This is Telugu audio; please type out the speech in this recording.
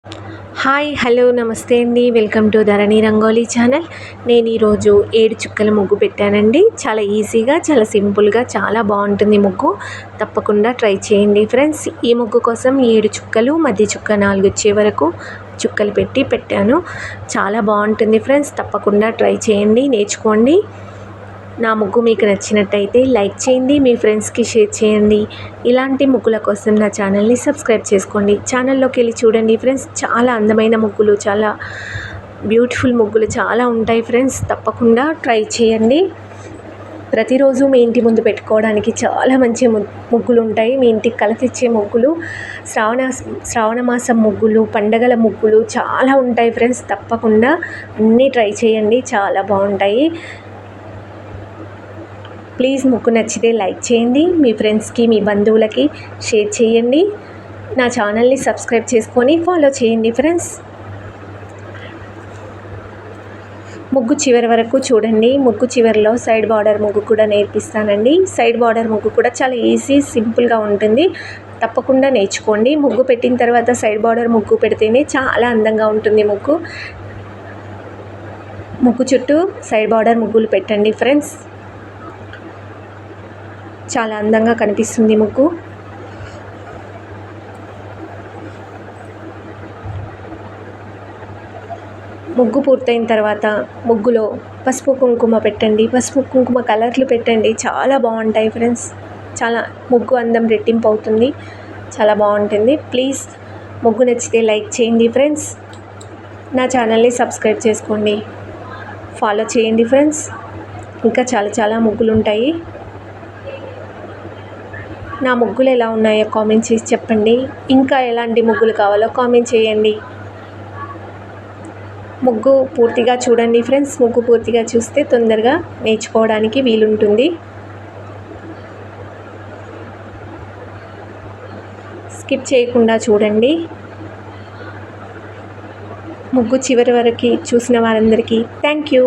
హాయ్ హలో నమస్తే అండి. Welcome to Dharani rangoli channel. నేను ఈరోజు 7 చుక్కల ముగ్గు పెట్టానండి. చాలా ఈజీగా, చాలా సింపుల్గా, చాలా బాగుంటుంది ముగ్గు. తప్పకుండా ట్రై చేయండి ఫ్రెండ్స్. ఈ ముగ్గు కోసం 7 చుక్కలు, మధ్య చుక్క 4 వచ్చే వరకు చుక్కలు పెట్టాను. చాలా బాగుంటుంది ఫ్రెండ్స్. తప్పకుండా ట్రై చేయండి, నేర్చుకోండి. నా ముగ్గు మీకు నచ్చినట్టయితే లైక్ చేయండి, మీ ఫ్రెండ్స్కి షేర్ చేయండి. ఇలాంటి ముగ్గుల కోసం నా ఛానల్ని సబ్స్క్రైబ్ చేసుకోండి. ఛానల్లోకి వెళ్ళి చూడండి ఫ్రెండ్స్. చాలా అందమైన ముగ్గులు, చాలా బ్యూటిఫుల్ ముగ్గులు చాలా ఉంటాయి ఫ్రెండ్స్. తప్పకుండా ట్రై చేయండి. ప్రతిరోజు మీ ఇంటి ముందు పెట్టుకోవడానికి చాలా మంచి ముగ్గులు ఉంటాయి. మీ ఇంటికి కలతిచ్చే ముగ్గులు, శ్రావణ మాసం ముగ్గులు, పండగల ముగ్గులు చాలా ఉంటాయి ఫ్రెండ్స్. తప్పకుండా అన్నీ ట్రై చేయండి, చాలా బాగుంటాయి. ప్లీజ్ ముగ్గు నచ్చితే లైక్ చేయండి, మీ ఫ్రెండ్స్కి, మీ బంధువులకి షేర్ చేయండి. నా ఛానల్ని సబ్స్క్రైబ్ చేసుకొని ఫాలో చేయండి ఫ్రెండ్స్. ముగ్గు చివరి వరకు చూడండి. ముగ్గు చివరిలో సైడ్ బార్డర్ ముగ్గు కూడా నేర్పిస్తానండి. సైడ్ బార్డర్ ముగ్గు కూడా చాలా ఈజీ, సింపుల్గా ఉంటుంది. తప్పకుండా నేర్చుకోండి. ముగ్గు పెట్టిన తర్వాత సైడ్ బార్డర్ ముగ్గు పెడితేనే చాలా అందంగా ఉంటుంది ముగ్గు. ముగ్గు చుట్టూ సైడ్ బార్డర్ ముగ్గులు పెట్టండి ఫ్రెండ్స్. చాలా అందంగా కనిపిస్తుంది ముగ్గు. ముగ్గు పూర్తయిన తర్వాత ముగ్గులో పసుపు కుంకుమ పెట్టండి. పసుపు కుంకుమ కలర్లు పెట్టండి, చాలా బాగుంటాయి ఫ్రెండ్స్. చాలా ముగ్గు అందం రెట్టింపు అవుతుంది, చాలా బాగుంటుంది. ప్లీజ్ ముగ్గు నచ్చితే లైక్ చేయండి ఫ్రెండ్స్. నా ఛానల్ని సబ్స్క్రైబ్ చేసుకోండి, ఫాలో చేయండి ఫ్రెండ్స్. ఇంకా చాలా ముగ్గులు ఉంటాయి. నా ముగ్గులు ఎలా ఉన్నాయో కామెంట్ చేసి చెప్పండి. ఇంకా ఎలాంటి ముగ్గులు కావాలో కామెంట్ చేయండి. ముగ్గు పూర్తిగా చూడండి ఫ్రెండ్స్. ముగ్గు పూర్తిగా చూస్తే తొందరగా నేర్చుకోవడానికి వీలుంటుంది. స్కిప్ చేయకుండా చూడండి. ముగ్గు చివరి వరకు చూసిన వారందరికీ థ్యాంక్ యూ.